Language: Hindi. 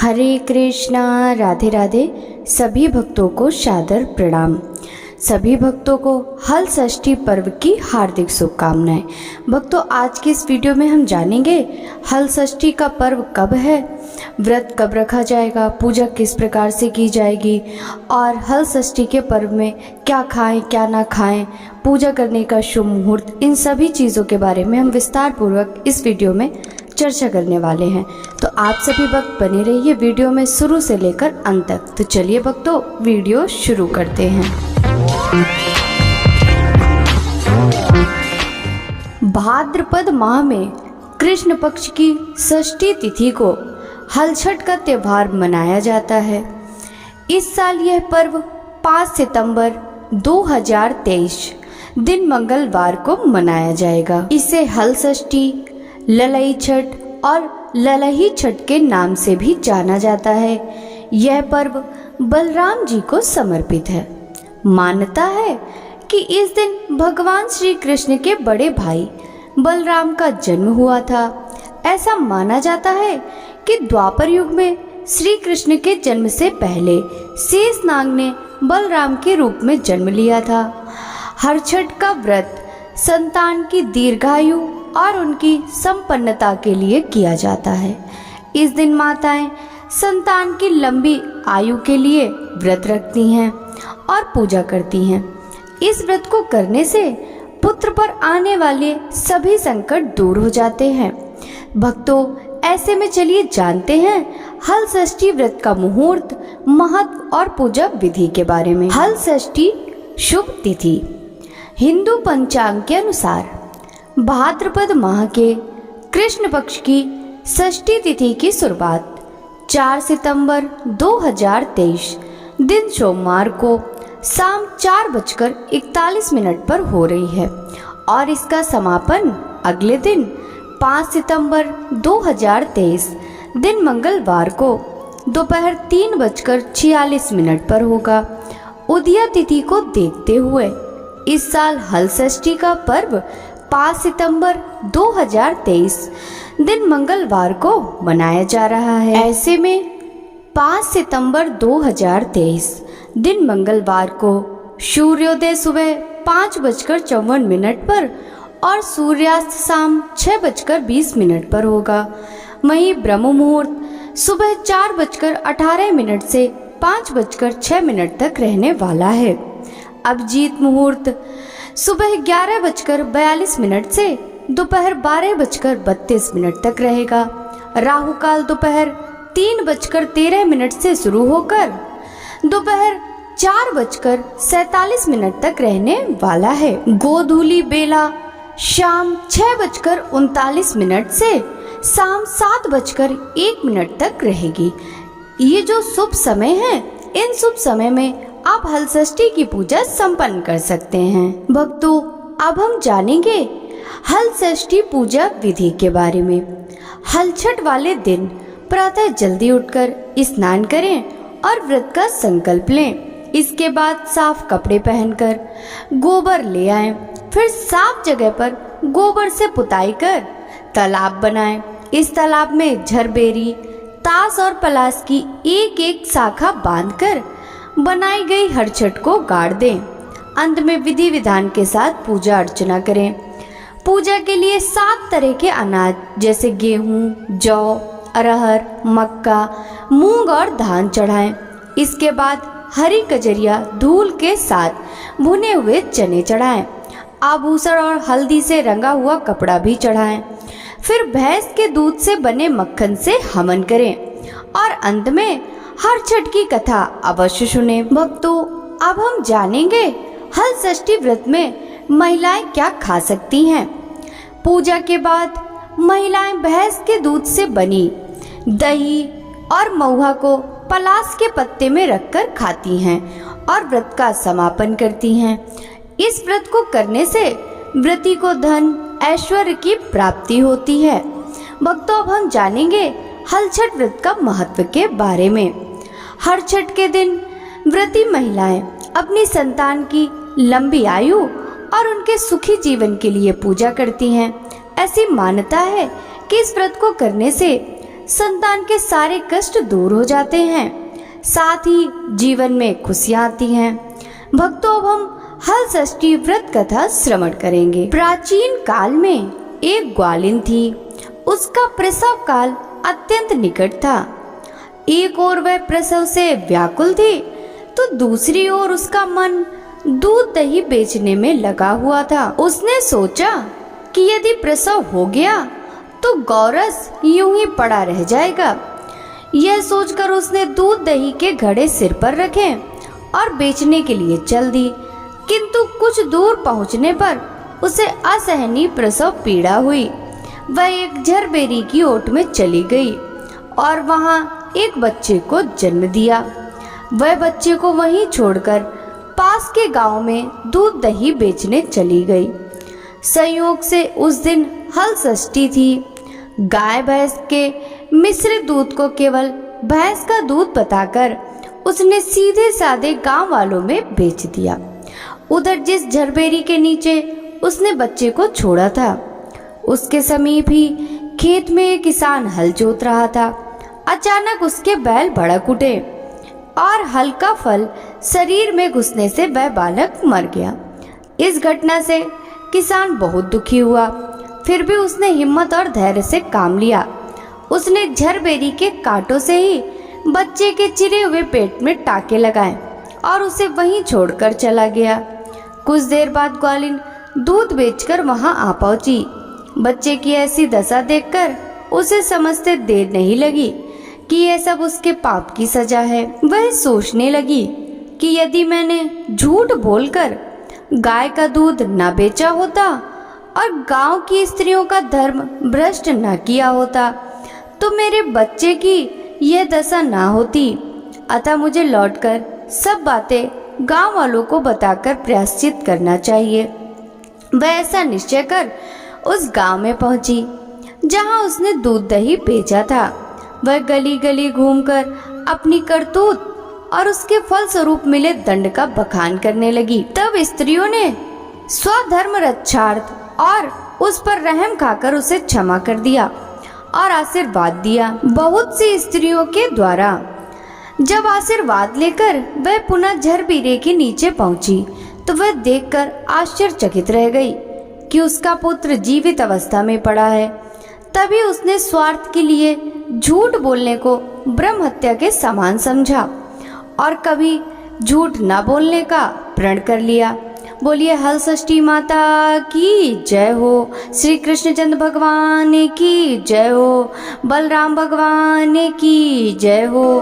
हरे कृष्णा, राधे राधे। सभी भक्तों को सादर प्रणाम। सभी भक्तों को हल षष्ठी पर्व की हार्दिक शुभकामनाएं। भक्तों, आज की इस वीडियो में हम जानेंगे हल षष्ठी का पर्व कब है, व्रत कब रखा जाएगा, पूजा किस प्रकार से की जाएगी और हल षष्ठी के पर्व में क्या खाएं क्या ना खाएं, पूजा करने का शुभ मुहूर्त, इन सभी चीज़ों के बारे में हम विस्तार पूर्वक इस वीडियो में चर्चा करने वाले हैं। तो आप सभी भक्त बने रहिए वीडियो में शुरू से लेकर अंत तक। तो चलिए भक्तों, वीडियो शुरू करते हैं। भाद्रपद माह में कृष्ण पक्ष की षष्ठी तिथि को हलछठ का त्योहार मनाया जाता है। इस साल यह पर्व 5 सितंबर 2023 दिन मंगलवार को मनाया जाएगा। इसे हल षष्ठी, ललई छठ और ललही छठ के नाम से भी जाना जाता है। यह पर्व बलराम जी को समर्पित है। मान्यता है कि इस दिन भगवान श्री कृष्ण के बड़े भाई बलराम का जन्म हुआ था। ऐसा माना जाता है कि द्वापर युग में श्री कृष्ण के जन्म से पहले शेषनाग ने बलराम के रूप में जन्म लिया था। हर छठ का व्रत संतान की दीर्घायु और उनकी संपन्नता के लिए किया जाता है। इस दिन माताएं संतान की लंबी आयु के लिए व्रत रखती हैं और पूजा करती हैं। इस व्रत को करने से पुत्र पर आने वाले सभी संकट दूर हो जाते हैं। भक्तों, ऐसे में चलिए जानते हैं हल षष्ठी व्रत का मुहूर्त, महत्व और पूजा विधि के बारे में। हल षष्ठी शुभ तिथि हिंदू पंचांग के अनुसार भाद्रपद माह के कृष्ण पक्ष की षष्ठी तिथि की शुरुआत 4 सितंबर 2023 दिन सोमवार को शाम 4:41 पर हो रही है और इसका समापन अगले दिन 5 सितंबर 2023 दिन मंगलवार को दोपहर 3:46 पर होगा। उदया तिथि को देखते हुए इस साल हल षष्ठी का पर्व 5 सितंबर 2023 दिन मंगलवार को मनाया जा रहा है। ऐसे में 5 सितंबर 2023 दिन मंगलवार को सूर्योदय सुबह 5:54 पर और सूर्यास्त शाम 6:20 पर होगा। वहीं ब्रह्म मुहूर्त सुबह 4:18 से 5:06 तक रहने वाला है। अभिजीत मुहूर्त सुबह 11:42 से दोपहर 12:32 तक रहेगा। राहु काल दोपहर 3:13 से शुरू होकर दोपहर 4:47 तक रहने वाला है। गोधूली बेला शाम 6:39 से शाम 7:01 तक रहेगी। ये जो शुभ समय है, इन शुभ समय में आप हल षष्ठी की पूजा संपन्न कर सकते हैं। भक्तों, अब हम जानेंगे हल षष्ठी पूजा विधि के बारे में। हल छठ वाले दिन प्रातः जल्दी उठकर स्नान करें और व्रत का संकल्प लें। इसके बाद साफ कपड़े पहनकर गोबर ले आएं। फिर साफ जगह पर गोबर से पुताई कर तालाब बनाएं। इस तालाब में झरबेरी, ताश और पलाश की एक एक शाखा बांधकर बनाई गई हर छठ को गाड़ दें। अंत में विधि विधान के साथ पूजा अर्चना करें। पूजा के लिए 7 तरह के अनाज जैसे गेहूं, जौ, अरहर, मक्का, मूंग और धान चढ़ाएं। इसके बाद हरी कजरिया धूल के साथ भुने हुए चने चढ़ाएं। आभूषण और हल्दी से रंगा हुआ कपड़ा भी चढ़ाएं। फिर भैंस के दूध से बने मक्खन से हवन करें और अंत में हर छठ की कथा अवश्य सुने। भक्तों, अब हम जानेंगे हल षष्ठी व्रत में महिलाएं क्या खा सकती हैं। पूजा के बाद महिलाएं भैंस के दूध से बनी दही और महुआ को पलाश के पत्ते में रखकर खाती हैं और व्रत का समापन करती हैं। इस व्रत को करने से व्रती को धन ऐश्वर्य की प्राप्ति होती है। भक्तों, अब हम जानेंगे हल छठ व्रत का महत्व के बारे में। हर छठ के दिन व्रती महिलाएं अपनी संतान की लंबी आयु और उनके सुखी जीवन के लिए पूजा करती हैं। ऐसी मान्यता है कि इस व्रत को करने से संतान के सारे कष्ट दूर हो जाते हैं, साथ ही जीवन में खुशियां आती हैं। भक्तों, अब हम हल षष्ठी व्रत कथा श्रवण करेंगे। प्राचीन काल में एक ग्वालिन थी। उसका प्रसव काल अत्यंत निकट था। एक ओर वह प्रसव से व्याकुल थी, तो दूसरी ओर उसका मन दूध दही बेचने में लगा हुआ था। उसने सोचा कि यदि प्रसव हो गया तो गौरस यूं ही पड़ा रह जाएगा। यह सोचकर उसने दूध दही के घड़े सिर पर रखे और बेचने के लिए चल दी। किंतु कुछ दूर पहुंचने पर उसे असहनीय प्रसव पीड़ा हुई। वह एक झरबेरी की ओट में चली गई और वहां एक बच्चे को जन्म दिया। वह बच्चे को वहीं छोड़कर पास के गांव में दूध दही बेचने चली गई। संयोग से उस दिन हल षष्ठी थी। गाय भैंस के मिश्रित दूध को केवल भैंस का दूध बताकर उसने सीधे साधे गांव वालों में बेच दिया। उधर जिस झरबेरी के नीचे उसने बच्चे को छोड़ा था, उसके समीप ही खेत में एक किसान हल जोत रहा था। अचानक उसके बैल भड़क उठे और हल का फल शरीर में घुसने से वह बालक मर गया। इस घटना से किसान बहुत दुखी हुआ, फिर भी उसने हिम्मत और धैर्य से काम लिया। उसने झरबेरी के कांटों से ही बच्चे के चिरे हुए पेट में टाके लगाए और उसे वहीं छोड़कर चला गया। कुछ देर बाद ग्वालिन दूध बेचकर वहां आ पहुंची। बच्चे की ऐसी दशा देखकर उसे समझते देर नहीं लगी कि यह सब उसके पाप की सजा है। वह सोचने लगी कि यदि मैंने झूठ बोलकर गाय का दूध न बेचा होता और गांव की स्त्रियों का धर्म भ्रष्ट न किया होता तो मेरे बच्चे की यह दशा ना होती। अतः मुझे लौटकर सब बातें गांव वालों को बताकर प्रायश्चित करना चाहिए। वह ऐसा निश्चय कर उस गांव में पहुंची जहां उसने दूध दही बेचा था। वह गली गली घूमकर अपनी करतूत और उसके फल स्वरूप मिले दंड का बखान करने लगी। तब स्त्रियों ने स्वधर्म रक्षार्थ और उस पर रहम खाकर उसे क्षमा कर दिया और आशीर्वाद दिया। बहुत सी स्त्रियों के द्वारा जब आशीर्वाद लेकर वह पुनः झरबीरे के नीचे पहुंची तो वह देखकर आश्चर्यचकित रह गई कि उसका पुत्र जीवित अवस्था में पड़ा है। तभी उसने स्वार्थ के लिए झूठ बोलने को ब्रह्म हत्या के समान समझा और कभी झूठ न बोलने का प्रण कर लिया। बोलिए हल षष्ठी माता की जय हो, श्री कृष्णचंद्र भगवान की जय हो, बलराम भगवान की जय हो।